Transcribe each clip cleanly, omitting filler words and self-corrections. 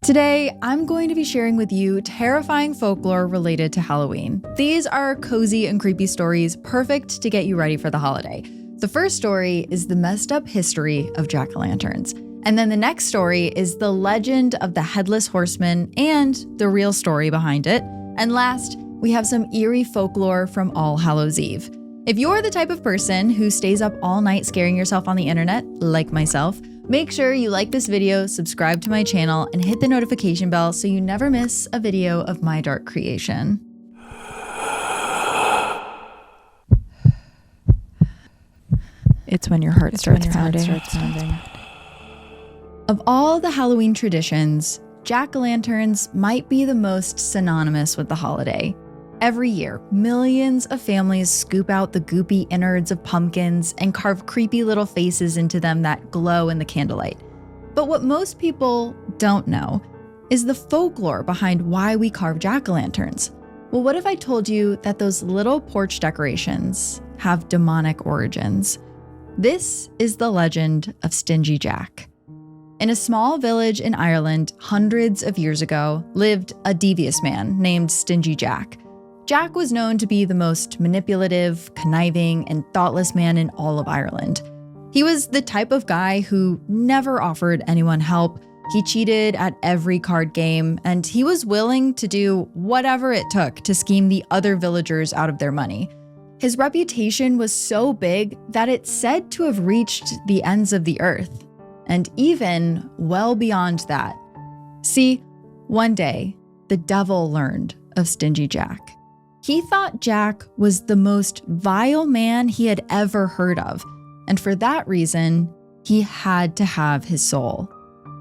Today, I'm going to be sharing with you terrifying folklore related to Halloween. These are cozy and creepy stories perfect to get you ready for the holiday. The first story is the messed up history of jack-o'-lanterns. And then the next story is the legend of the headless horseman and the real story behind it. And last, we have some eerie folklore from All Hallows Eve. If you're the type of person who stays up all night scaring yourself on the internet, like myself, make sure you like this video, subscribe to my channel, and hit the notification bell so you never miss a video of my dark creation. It's when your heart starts pounding. Of all the Halloween traditions, jack-o'-lanterns might be the most synonymous with the holiday. Every year, millions of families scoop out the goopy innards of pumpkins and carve creepy little faces into them that glow in the candlelight. But what most people don't know is the folklore behind why we carve jack-o'-lanterns. Well, what if I told you that those little porch decorations have demonic origins? This is the legend of Stingy Jack. In a small village in Ireland hundreds of years ago lived a devious man named Stingy Jack. Jack was known to be the most manipulative, conniving, and thoughtless man in all of Ireland. He was the type of guy who never offered anyone help. He cheated at every card game, and he was willing to do whatever it took to scheme the other villagers out of their money. His reputation was so big that it's said to have reached the ends of the earth, and even well beyond that. See, one day, the devil learned of Stingy Jack. He thought Jack was the most vile man he had ever heard of, and for that reason, he had to have his soul.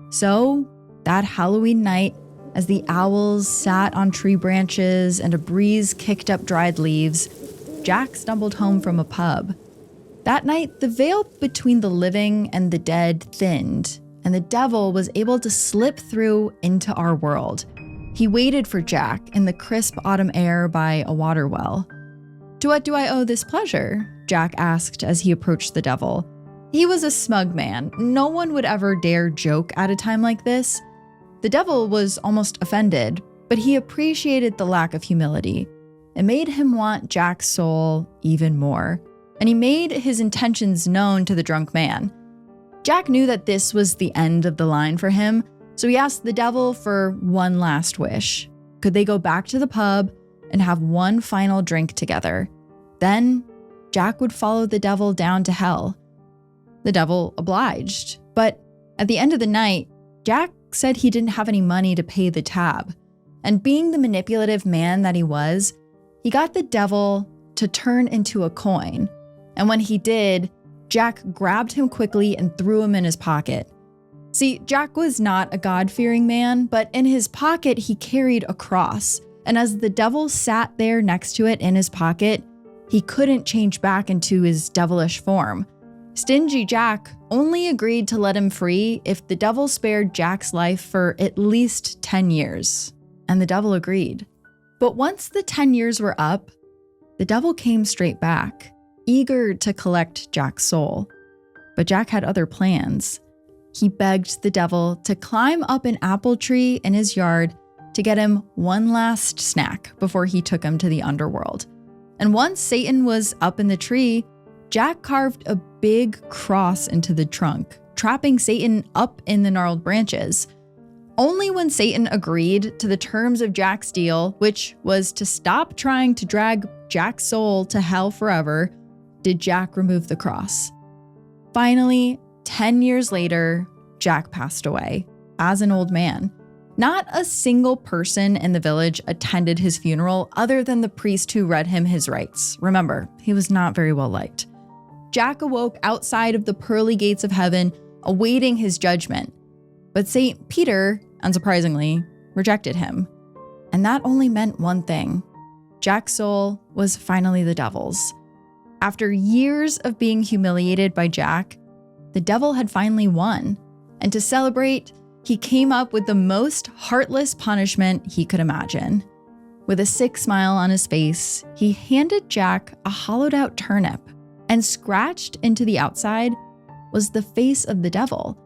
So, that Halloween night, as the owls sat on tree branches and a breeze kicked up dried leaves, Jack stumbled home from a pub. That night, the veil between the living and the dead thinned, and the devil was able to slip through into our world. He waited for Jack in the crisp autumn air by a water well. "To what do I owe this pleasure?" Jack asked as he approached the devil. He was a smug man. No one would ever dare joke at a time like this. The devil was almost offended, but he appreciated the lack of humility. It made him want Jack's soul even more, and he made his intentions known to the drunk man. Jack knew that this was the end of the line for him, so he asked the devil for one last wish. Could they go back to the pub and have one final drink together? Then Jack would follow the devil down to hell. The devil obliged, but at the end of the night, Jack said he didn't have any money to pay the tab. And being the manipulative man that he was, he got the devil to turn into a coin. And when he did, Jack grabbed him quickly and threw him in his pocket. See, Jack was not a God-fearing man, but in his pocket he carried a cross, and as the devil sat there next to it in his pocket, he couldn't change back into his devilish form. Stingy Jack only agreed to let him free if the devil spared Jack's life for at least 10 years, and the devil agreed. But once the 10 years were up, the devil came straight back, eager to collect Jack's soul. But Jack had other plans. He begged the devil to climb up an apple tree in his yard to get him one last snack before he took him to the underworld. And once Satan was up in the tree, Jack carved a big cross into the trunk, trapping Satan up in the gnarled branches. Only when Satan agreed to the terms of Jack's deal, which was to stop trying to drag Jack's soul to hell forever, did Jack remove the cross. Finally, 10 years later, Jack passed away as an old man. Not a single person in the village attended his funeral other than the priest who read him his rites. Remember, he was not very well liked. Jack awoke outside of the pearly gates of heaven, awaiting his judgment. But St. Peter, unsurprisingly, rejected him. And that only meant one thing. Jack's soul was finally the devil's. After years of being humiliated by Jack, the devil had finally won. And to celebrate, he came up with the most heartless punishment he could imagine. With a sick smile on his face, he handed Jack a hollowed-out turnip, and scratched into the outside was the face of the devil.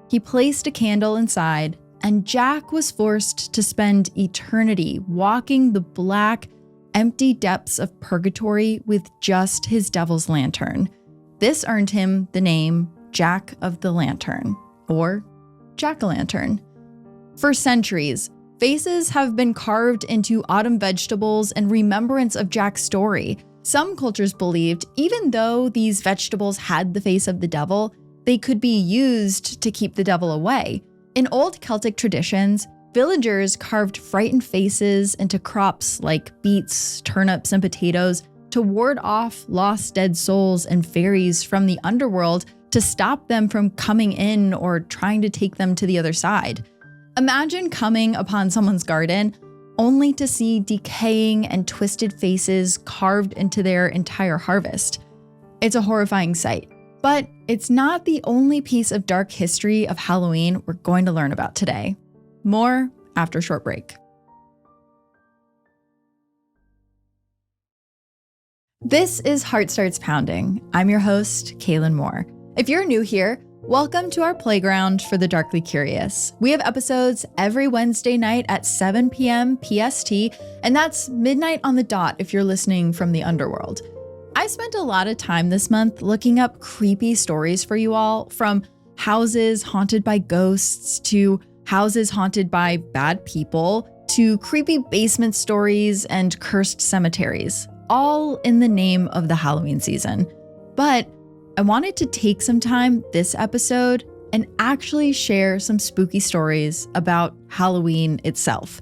He placed a candle inside and Jack was forced to spend eternity walking the black, empty depths of purgatory with just his devil's lantern. This earned him the name Jack of the Lantern, or Jack-o'-lantern. For centuries, faces have been carved into autumn vegetables in remembrance of Jack's story. Some cultures believed, even though these vegetables had the face of the devil, they could be used to keep the devil away. In old Celtic traditions, villagers carved frightened faces into crops like beets, turnips, and potatoes to ward off lost dead souls and fairies from the underworld to stop them from coming in or trying to take them to the other side. Imagine coming upon someone's garden only to see decaying and twisted faces carved into their entire harvest. It's a horrifying sight, but it's not the only piece of dark history of Halloween we're going to learn about today. More after a short break. This is Heart Starts Pounding. I'm your host, Kaylin Moore. If you're new here, welcome to our playground for the darkly curious. We have episodes every Wednesday night at 7 p.m. PST, and that's midnight on the dot if you're listening from the underworld. I spent a lot of time this month looking up creepy stories for you all, from houses haunted by ghosts to houses haunted by bad people to creepy basement stories and cursed cemeteries, all in the name of the Halloween season. But I wanted to take some time this episode and actually share some spooky stories about Halloween itself.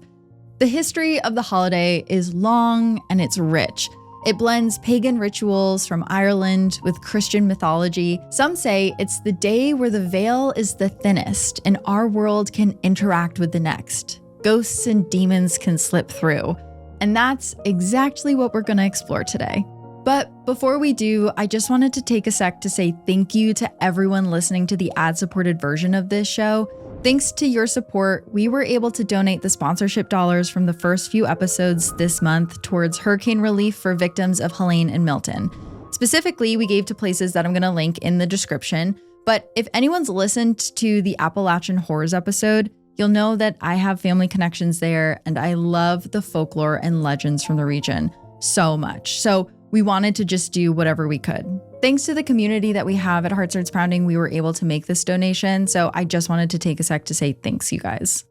The history of the holiday is long and it's rich. It blends pagan rituals from Ireland with Christian mythology. Some say it's the day where the veil is the thinnest and our world can interact with the next. Ghosts and demons can slip through. And that's exactly what we're going to explore today. But before we do, I just wanted to take a sec to say thank you to everyone listening to the ad-supported version of this show. Thanks to your support, we were able to donate the sponsorship dollars from the first few episodes this month towards hurricane relief for victims of Helene and Milton. Specifically, we gave to places that I'm going to link in the description. But if anyone's listened to the Appalachian Horrors episode, you'll know that I have family connections there, and I love the folklore and legends from the region so much. So we wanted to just do whatever we could. Thanks to the community that we have at Heart Starts Pounding, we were able to make this donation. So I just wanted to take a sec to say thanks, you guys.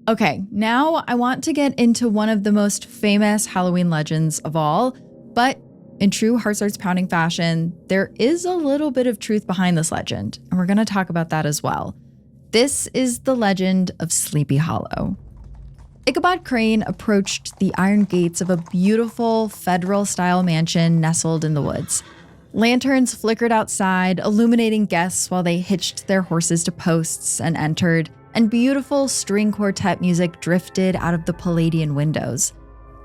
Okay, now I want to get into one of the most famous Halloween legends of all, but in true Heart Starts Pounding fashion, there is a little bit of truth behind this legend, and we're going to talk about that as well. This is the legend of Sleepy Hollow. Ichabod Crane approached the iron gates of a beautiful federal-style mansion nestled in the woods. Lanterns flickered outside, illuminating guests while they hitched their horses to posts and entered, and beautiful string quartet music drifted out of the Palladian windows.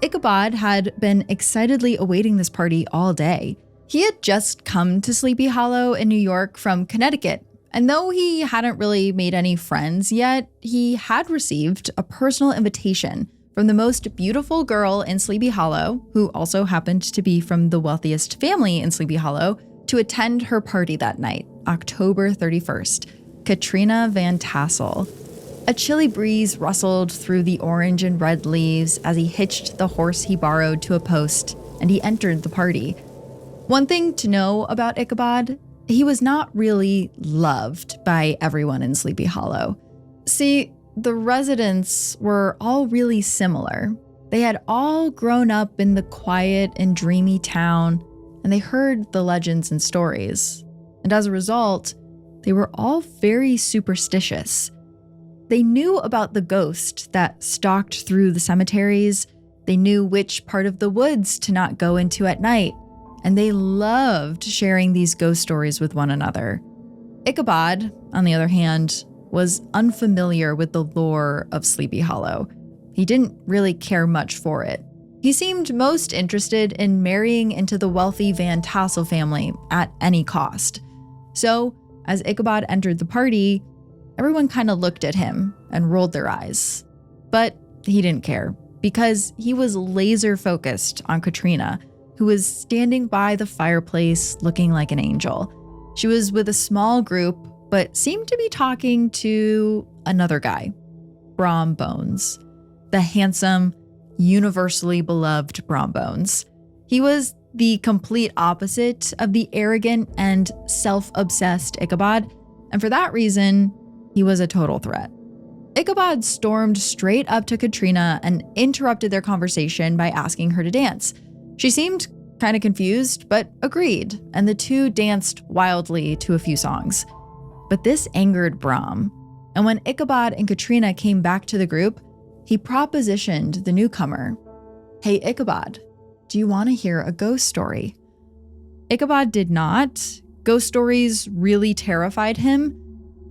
Ichabod had been excitedly awaiting this party all day. He had just come to Sleepy Hollow in New York from Connecticut, and though he hadn't really made any friends yet, he had received a personal invitation from the most beautiful girl in Sleepy Hollow, who also happened to be from the wealthiest family in Sleepy Hollow, to attend her party that night, October 31st, Katrina Van Tassel. A chilly breeze rustled through the orange and red leaves as he hitched the horse he borrowed to a post, and he entered the party. One thing to know about Ichabod: he was not really loved by everyone in Sleepy Hollow. See, the residents were all really similar. They had all grown up in the quiet and dreamy town, and they heard the legends and stories. And as a result, they were all very superstitious. They knew about the ghost that stalked through the cemeteries. They knew which part of the woods to not go into at night. And they loved sharing these ghost stories with one another. Ichabod, on the other hand, was unfamiliar with the lore of Sleepy Hollow. He didn't really care much for it. He seemed most interested in marrying into the wealthy Van Tassel family at any cost. So, as Ichabod entered the party, everyone kind of looked at him and rolled their eyes. But he didn't care, because he was laser focused on Katrina, who was standing by the fireplace looking like an angel. She was with a small group, but seemed to be talking to another guy, Brom Bones, the handsome, universally beloved Brom Bones. He was the complete opposite of the arrogant and self-obsessed Ichabod, and for that reason, he was a total threat. Ichabod stormed straight up to Katrina and interrupted their conversation by asking her to dance. She seemed kind of confused, but agreed, and the two danced wildly to a few songs. But this angered Brom, and when Ichabod and Katrina came back to the group, he propositioned the newcomer, "Hey Ichabod, do you want to hear a ghost story?" Ichabod did not. Ghost stories really terrified him,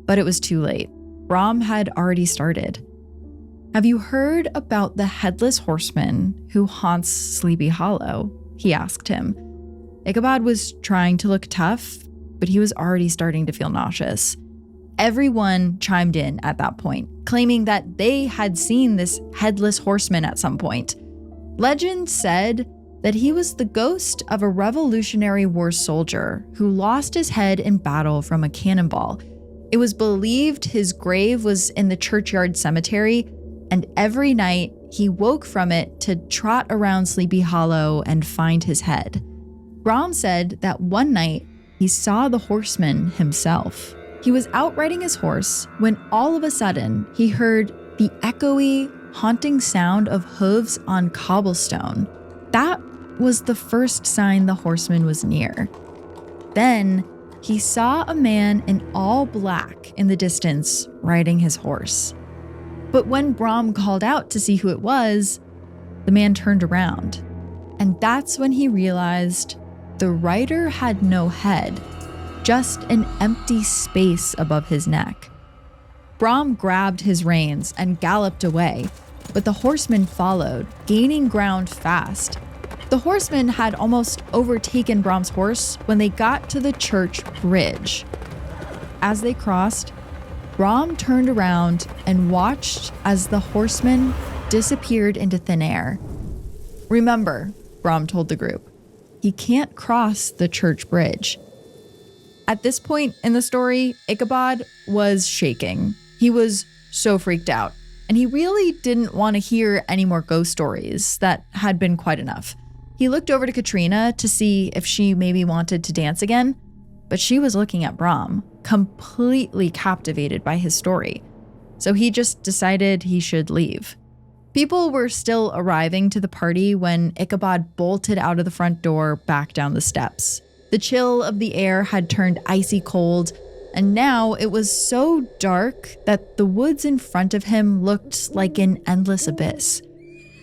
but it was too late. Brom had already started. "Have you heard about the headless horseman who haunts Sleepy Hollow?" he asked him. Ichabod was trying to look tough, but he was already starting to feel nauseous. Everyone chimed in at that point, claiming that they had seen this headless horseman at some point. Legend said that he was the ghost of a Revolutionary War soldier who lost his head in battle from a cannonball. It was believed his grave was in the churchyard cemetery, and every night he woke from it to trot around Sleepy Hollow and find his head. Brom said that one night he saw the horseman himself. He was out riding his horse when all of a sudden he heard the echoey, haunting sound of hooves on cobblestone. That was the first sign the horseman was near. Then he saw a man in all black in the distance riding his horse. But when Brom called out to see who it was, the man turned around. And that's when he realized the rider had no head, just an empty space above his neck. Brom grabbed his reins and galloped away, but the horseman followed, gaining ground fast. The horseman had almost overtaken Brom's horse when they got to the church bridge. As they crossed, Brom turned around and watched as the horseman disappeared into thin air. "Remember," Brom told the group, "he can't cross the church bridge." At this point in the story, Ichabod was shaking. He was so freaked out, and he really didn't want to hear any more ghost stories. That had been quite enough. He looked over to Katrina to see if she maybe wanted to dance again, but she was looking at Brom, completely captivated by his story. So he just decided he should leave. People were still arriving to the party when Ichabod bolted out of the front door back down the steps. The chill of the air had turned icy cold, and now it was so dark that the woods in front of him looked like an endless abyss.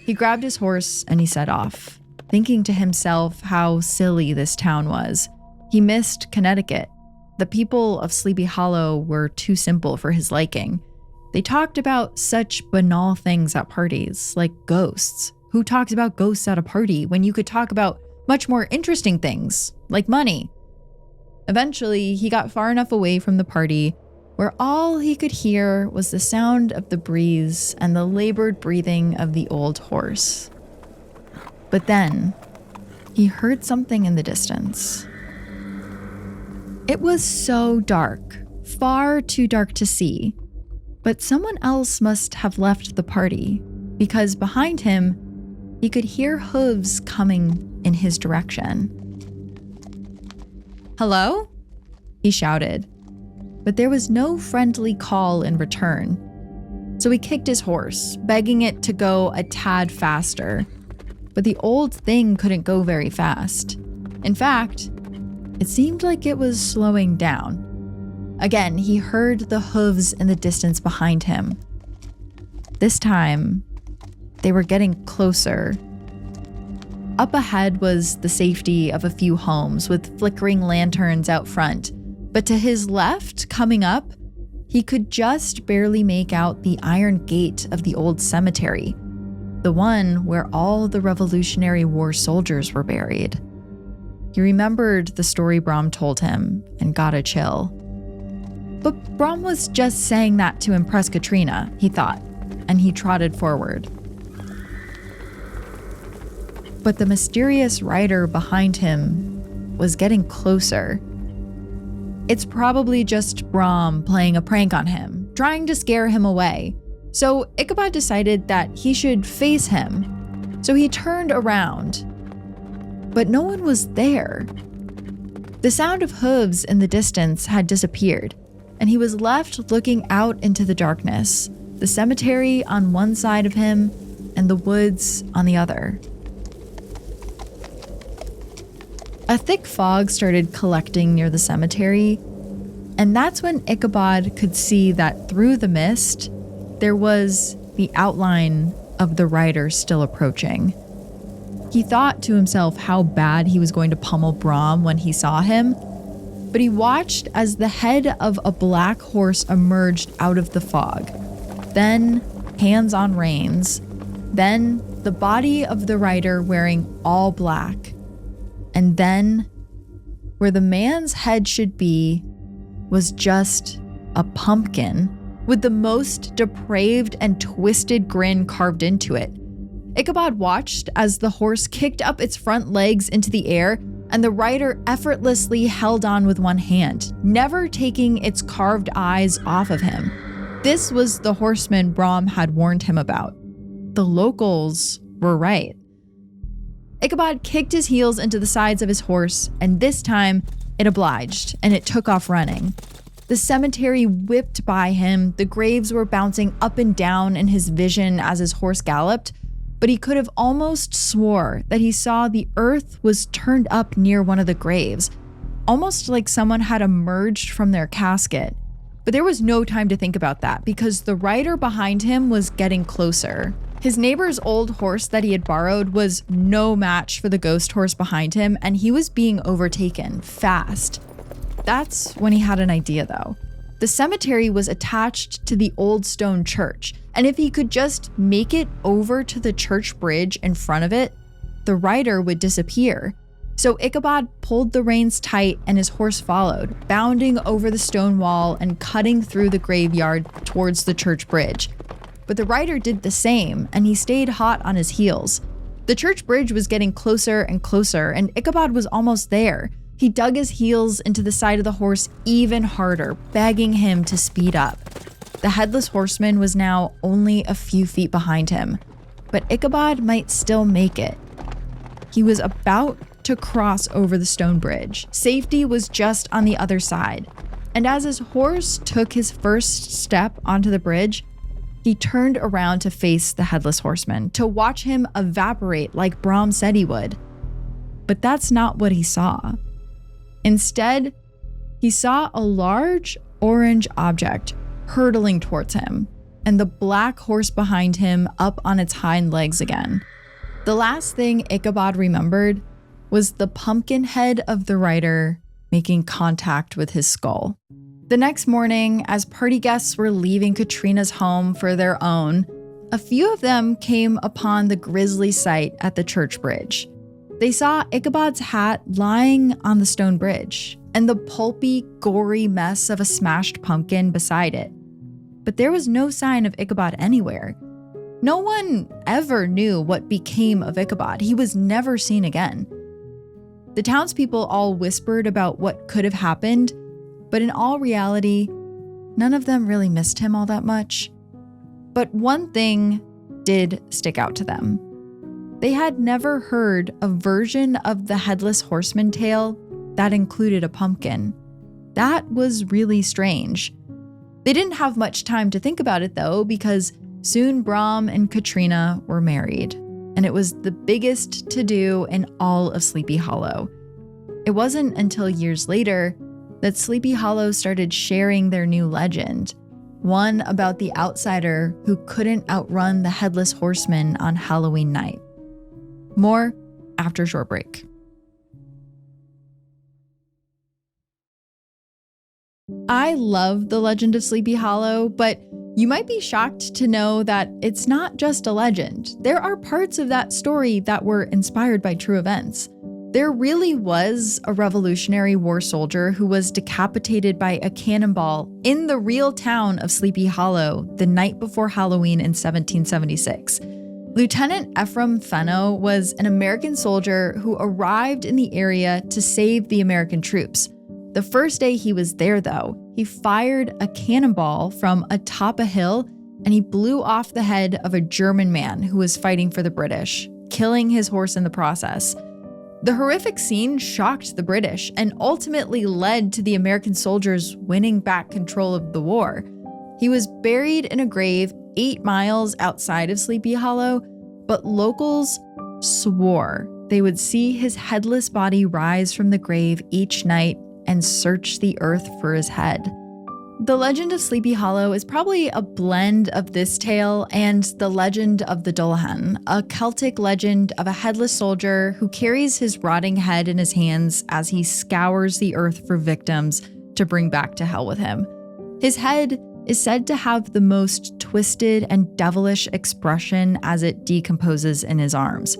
He grabbed his horse and he set off, thinking to himself how silly this town was. He missed Connecticut. The people of Sleepy Hollow were too simple for his liking. They talked about such banal things at parties, like ghosts. Who talks about ghosts at a party when you could talk about much more interesting things, like money? Eventually, he got far enough away from the party where all he could hear was the sound of the breeze and the labored breathing of the old horse. But then, he heard something in the distance. It was so dark, far too dark to see, but someone else must have left the party, because behind him, he could hear hooves coming in his direction. "Hello?" he shouted, but there was no friendly call in return. So he kicked his horse, begging it to go a tad faster, but the old thing couldn't go very fast. In fact, it seemed like it was slowing down. Again, he heard the hooves in the distance behind him. This time, they were getting closer. Up ahead was the safety of a few homes with flickering lanterns out front, but to his left, coming up, he could just barely make out the iron gate of the old cemetery, the one where all the Revolutionary War soldiers were buried. He remembered the story Brom told him and got a chill. But Brom was just saying that to impress Katrina, he thought, and he trotted forward. But the mysterious rider behind him was getting closer. It's probably just Brom playing a prank on him, trying to scare him away. So Ichabod decided that he should face him. So he turned around, but no one was there. The sound of hooves in the distance had disappeared, and he was left looking out into the darkness, the cemetery on one side of him and the woods on the other. A thick fog started collecting near the cemetery, and that's when Ichabod could see that through the mist, there was the outline of the rider still approaching. He thought to himself how bad he was going to pummel Brom when he saw him, but he watched as the head of a black horse emerged out of the fog. Then, hands on reins. Then, the body of the rider wearing all black. And then, where the man's head should be, was just a pumpkin with the most depraved and twisted grin carved into it. Ichabod watched as the horse kicked up its front legs into the air, and the rider effortlessly held on with one hand, never taking its carved eyes off of him. This was the horseman Brom had warned him about. The locals were right. Ichabod kicked his heels into the sides of his horse, and this time it obliged, and it took off running. The cemetery whipped by him, the graves were bouncing up and down in his vision as his horse galloped, but he could have almost swore that he saw the earth was turned up near one of the graves, almost like someone had emerged from their casket. But there was no time to think about that because the rider behind him was getting closer. His neighbor's old horse that he had borrowed was no match for the ghost horse behind him, and he was being overtaken fast. That's when he had an idea, though. The cemetery was attached to the old stone church, and if he could just make it over to the church bridge in front of it, the rider would disappear. So Ichabod pulled the reins tight and his horse followed, bounding over the stone wall and cutting through the graveyard towards the church bridge. But the rider did the same, and he stayed hot on his heels. The church bridge was getting closer and closer, and Ichabod was almost there. He dug his heels into the side of the horse even harder, begging him to speed up. The headless horseman was now only a few feet behind him, but Ichabod might still make it. He was about to cross over the stone bridge. Safety was just on the other side, and as his horse took his first step onto the bridge, he turned around to face the headless horseman, to watch him evaporate like Brom said he would. But that's not what he saw. Instead, he saw a large orange object hurtling towards him, and the black horse behind him up on its hind legs again. The last thing Ichabod remembered was the pumpkin head of the rider making contact with his skull. The next morning, as party guests were leaving Katrina's home for their own, a few of them came upon the grisly sight at the church bridge. They saw Ichabod's hat lying on the stone bridge, and the pulpy, gory mess of a smashed pumpkin beside it. But there was no sign of Ichabod anywhere. No one ever knew what became of Ichabod. He was never seen again. The townspeople all whispered about what could have happened, but in all reality, none of them really missed him all that much. But one thing did stick out to them. They had never heard a version of the headless horseman tale that included a pumpkin. That was really strange. They didn't have much time to think about it though, because soon Brom and Katrina were married, and it was the biggest to-do in all of Sleepy Hollow. It wasn't until years later that Sleepy Hollow started sharing their new legend, one about the outsider who couldn't outrun the headless horseman on Halloween night. More after a short break. I love the legend of Sleepy Hollow, but you might be shocked to know that it's not just a legend. There are parts of that story that were inspired by true events. There really was a Revolutionary War soldier who was decapitated by a cannonball in the real town of Sleepy Hollow the night before Halloween in 1776. Lieutenant Ephraim Fenno was an American soldier who arrived in the area to save the American troops. The first day he was there, though, he fired a cannonball from atop a hill and he blew off the head of a German man who was fighting for the British, killing his horse in the process. The horrific scene shocked the British and ultimately led to the American soldiers winning back control of the war. He was buried in a grave 8 miles outside of Sleepy Hollow, but locals swore they would see his headless body rise from the grave each night and search the earth for his head. The legend of Sleepy Hollow is probably a blend of this tale and the legend of the Dullahan, a Celtic legend of a headless soldier who carries his rotting head in his hands as he scours the earth for victims to bring back to hell with him. His head is said to have the most twisted and devilish expression as it decomposes in his arms.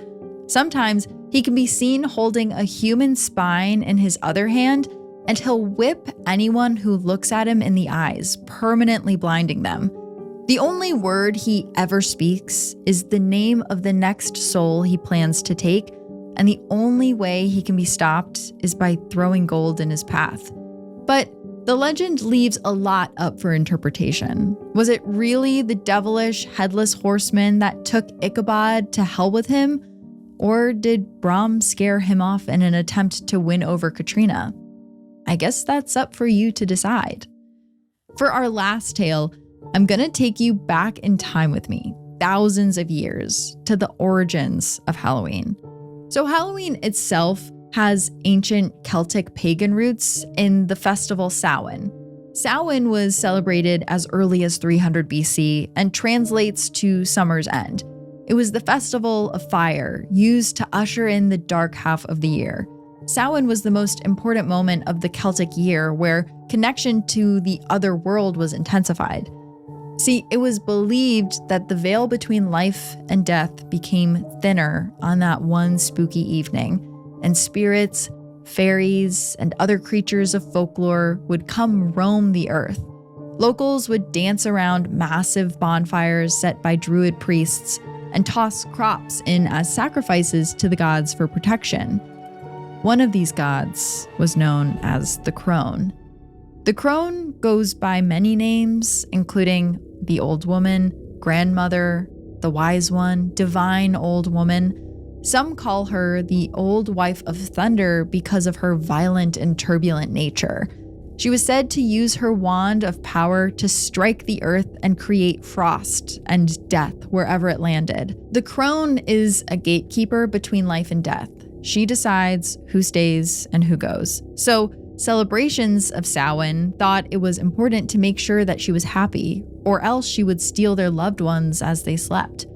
Sometimes he can be seen holding a human spine in his other hand, and he'll whip anyone who looks at him in the eyes, permanently blinding them. The only word he ever speaks is the name of the next soul he plans to take, and the only way he can be stopped is by throwing gold in his path. But the legend leaves a lot up for interpretation. Was it really the devilish headless horseman that took Ichabod to hell with him? Or did Brom scare him off in an attempt to win over Katrina? I guess that's up for you to decide. For our last tale, I'm gonna take you back in time with me, thousands of years, to the origins of Halloween. So Halloween itself has ancient Celtic pagan roots in the festival Samhain. Samhain was celebrated as early as 300 BC and translates to summer's end. It was the festival of fire used to usher in the dark half of the year. Samhain was the most important moment of the Celtic year where connection to the other world was intensified. See, it was believed that the veil between life and death became thinner on that one spooky evening, and spirits, fairies, and other creatures of folklore would come roam the earth. Locals would dance around massive bonfires set by druid priests and toss crops in as sacrifices to the gods for protection. One of these gods was known as the crone. The crone goes by many names, including the old woman, grandmother, the wise one, divine old woman. Some call her the old wife of thunder because of her violent and turbulent nature. She was said to use her wand of power to strike the earth and create frost and death wherever it landed. The crone is a gatekeeper between life and death. She decides who stays and who goes. So celebrations of Samhain thought it was important to make sure that she was happy, or else she would steal their loved ones as they slept.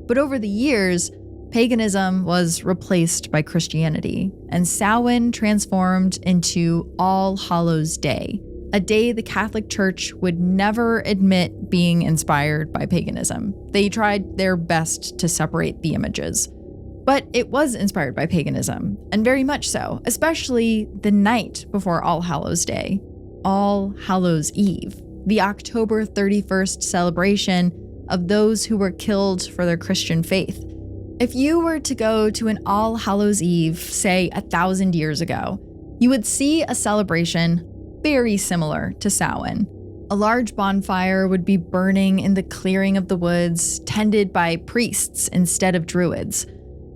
But over the years, paganism was replaced by Christianity, and Samhain transformed into All Hallows Day, a day the Catholic Church would never admit being inspired by paganism. They tried their best to separate the images. But it was inspired by paganism, and very much so, especially the night before All Hallows Day, All Hallows Eve, the October 31st celebration of those who were killed for their Christian faith. If you were to go to an All Hallows Eve, say 1,000 years ago, you would see a celebration very similar to Samhain. A large bonfire would be burning in the clearing of the woods, tended by priests instead of druids.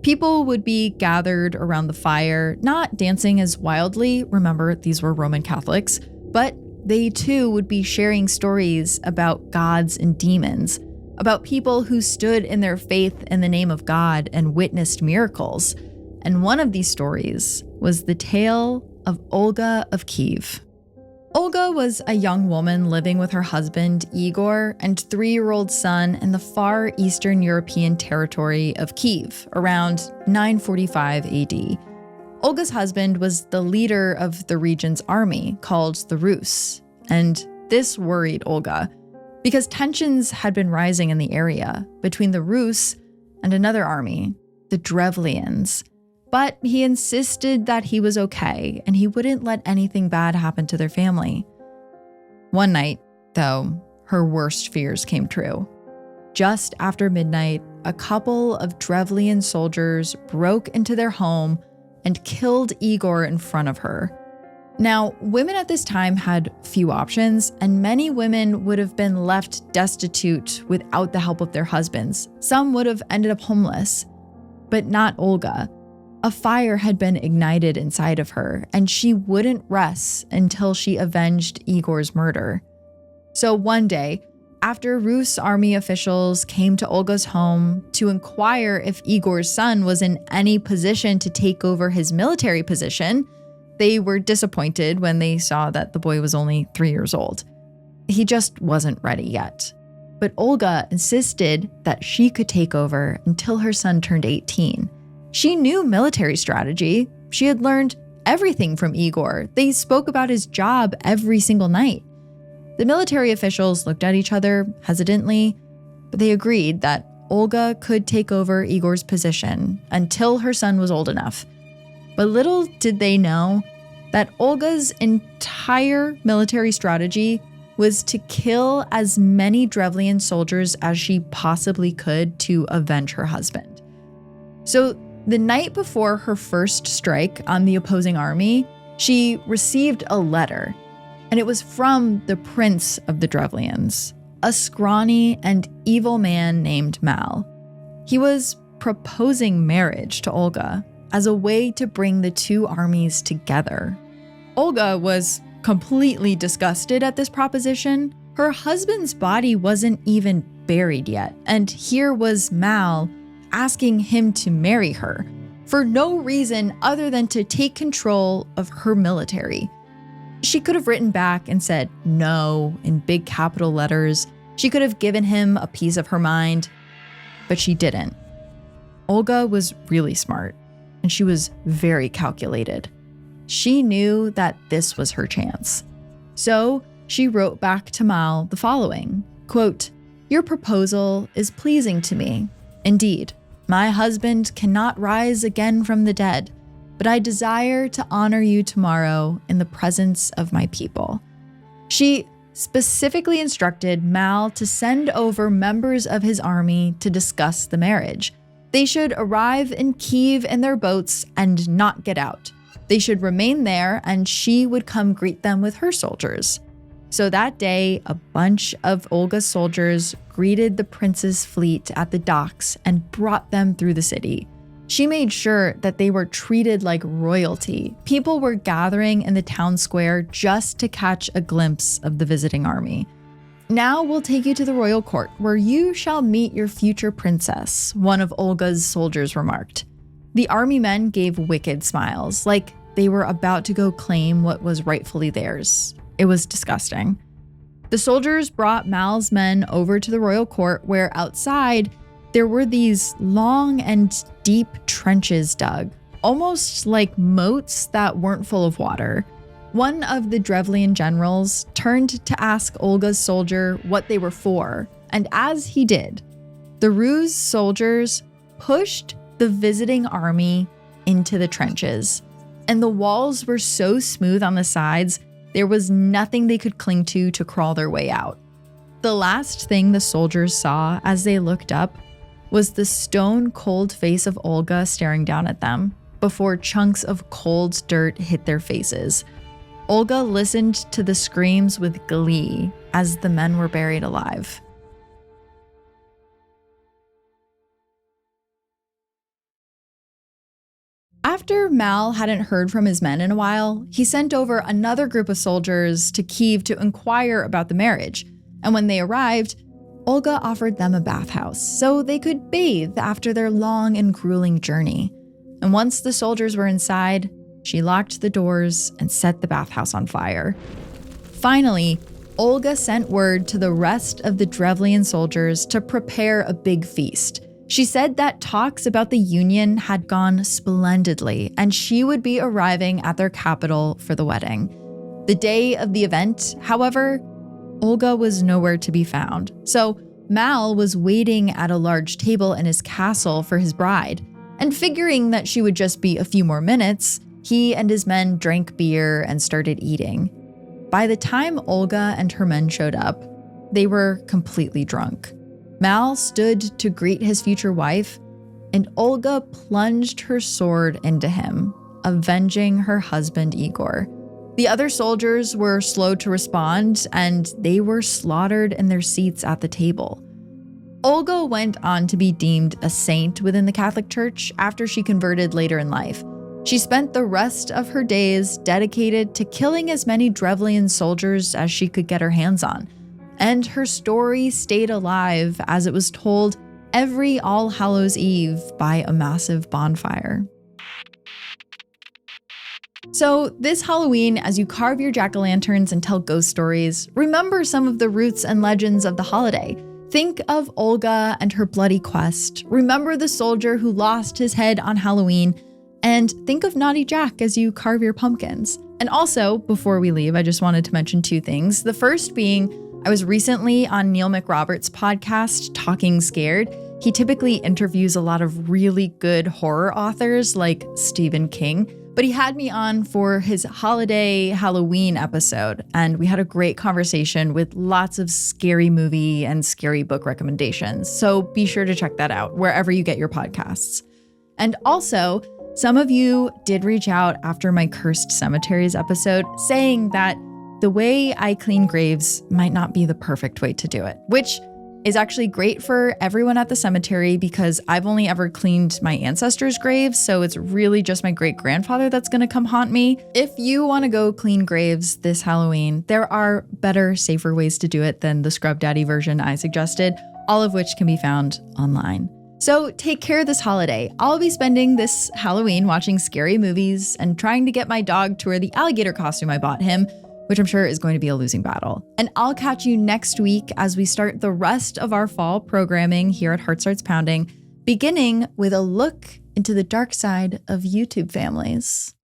People would be gathered around the fire, not dancing as wildly, remember these were Roman Catholics, but they too would be sharing stories about gods and demons, about people who stood in their faith in the name of God and witnessed miracles. And one of these stories was the tale of Olga of Kiev. Olga was a young woman living with her husband, Igor, and 3-year-old son in the far eastern European territory of Kiev, around 945 AD. Olga's husband was the leader of the region's army, called the Rus, and this worried Olga, because tensions had been rising in the area between the Rus and another army, the Drevlians. But he insisted that he was okay and he wouldn't let anything bad happen to their family. One night, though, her worst fears came true. Just after midnight, a couple of Drevlian soldiers broke into their home and killed Igor in front of her. Now, women at this time had few options, and many women would have been left destitute without the help of their husbands. Some would have ended up homeless, but not Olga. A fire had been ignited inside of her, and she wouldn't rest until she avenged Igor's murder. So one day, after Rus' army officials came to Olga's home to inquire if Igor's son was in any position to take over his military position, they were disappointed when they saw that the boy was only 3 years old. He just wasn't ready yet. But Olga insisted that she could take over until her son turned 18. She knew military strategy. She had learned everything from Igor. They spoke about his job every single night. The military officials looked at each other hesitantly, but they agreed that Olga could take over Igor's position until her son was old enough. But little did they know that Olga's entire military strategy was to kill as many Drevlian soldiers as she possibly could to avenge her husband. So the night before her first strike on the opposing army, she received a letter, and it was from the prince of the Drevlians, a scrawny and evil man named Mal. He was proposing marriage to Olga as a way to bring the two armies together. Olga was completely disgusted at this proposition. Her husband's body wasn't even buried yet, and here was Mal asking him to marry her for no reason other than to take control of her military. She could have written back and said no in big capital letters. She could have given him a piece of her mind, but she didn't. Olga was really smart, and she was very calculated. She knew that this was her chance. So she wrote back to Mal the following, quote, "Your proposal is pleasing to me. Indeed, my husband cannot rise again from the dead, but I desire to honor you tomorrow in the presence of my people." She specifically instructed Mal to send over members of his army to discuss the marriage. They should arrive in Kyiv in their boats and not get out. They should remain there, and she would come greet them with her soldiers. So that day, a bunch of Olga's soldiers greeted the prince's fleet at the docks and brought them through the city. She made sure that they were treated like royalty. People were gathering in the town square just to catch a glimpse of the visiting army. "Now we'll take you to the royal court, where you shall meet your future princess," one of Olga's soldiers remarked. The army men gave wicked smiles, like they were about to go claim what was rightfully theirs. It was disgusting. The soldiers brought Mal's men over to the royal court, where outside there were these long and deep trenches dug, almost like moats that weren't full of water. One of the Drevlian generals turned to ask Olga's soldier what they were for, and as he did, the Rus soldiers pushed the visiting army into the trenches, and the walls were so smooth on the sides, there was nothing they could cling to crawl their way out. The last thing the soldiers saw as they looked up was the stone-cold face of Olga staring down at them before chunks of cold dirt hit their faces. Olga listened to the screams with glee as the men were buried alive. After Mal hadn't heard from his men in a while, he sent over another group of soldiers to Kyiv to inquire about the marriage. And when they arrived, Olga offered them a bathhouse so they could bathe after their long and grueling journey. And once the soldiers were inside, she locked the doors and set the bathhouse on fire. Finally, Olga sent word to the rest of the Drevlian soldiers to prepare a big feast. She said that talks about the union had gone splendidly, and she would be arriving at their capital for the wedding. The day of the event, however, Olga was nowhere to be found. So Mal was waiting at a large table in his castle for his bride, and figuring that she would just be a few more minutes, he and his men drank beer and started eating. By the time Olga and her men showed up, they were completely drunk. Mal stood to greet his future wife, and Olga plunged her sword into him, avenging her husband Igor. The other soldiers were slow to respond, and they were slaughtered in their seats at the table. Olga went on to be deemed a saint within the Catholic Church after she converted later in life. She spent the rest of her days dedicated to killing as many Drevlian soldiers as she could get her hands on. And her story stayed alive as it was told every All Hallows Eve by a massive bonfire. So this Halloween, as you carve your jack-o'-lanterns and tell ghost stories, remember some of the roots and legends of the holiday. Think of Olga and her bloody quest. Remember the soldier who lost his head on Halloween. And think of Naughty Jack as you carve your pumpkins. And also, before we leave, I just wanted to mention two things. The first being, I was recently on Neil McRoberts' podcast, Talking Scared. He typically interviews a lot of really good horror authors like Stephen King. But he had me on for his holiday Halloween episode, and we had a great conversation with lots of scary movie and scary book recommendations. So be sure to check that out wherever you get your podcasts. And also, some of you did reach out after my Cursed Cemeteries episode saying that the way I clean graves might not be the perfect way to do it, which is actually great for everyone at the cemetery because I've only ever cleaned my ancestors' graves, so it's really just my great-grandfather that's gonna come haunt me. If you wanna go clean graves this Halloween, there are better, safer ways to do it than the Scrub Daddy version I suggested, all of which can be found online. So take care this holiday. I'll be spending this Halloween watching scary movies and trying to get my dog to wear the alligator costume I bought him, which I'm sure is going to be a losing battle. And I'll catch you next week as we start the rest of our fall programming here at Heart Starts Pounding, beginning with a look into the dark side of YouTube families.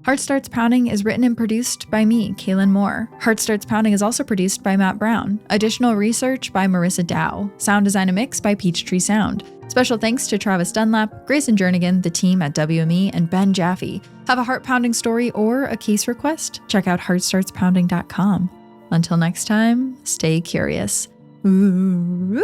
Heart Starts Pounding is written and produced by me, Kaylin Moore. Heart Starts Pounding is also produced by Matt Brown. Additional research by Marissa Dow. Sound design and mix by Peachtree Sound. Special thanks to Travis Dunlap, Grayson Jernigan, the team at WME, and Ben Jaffe. Have a heart-pounding story or a case request? Check out heartstartspounding.com. Until next time, stay curious. Ooh.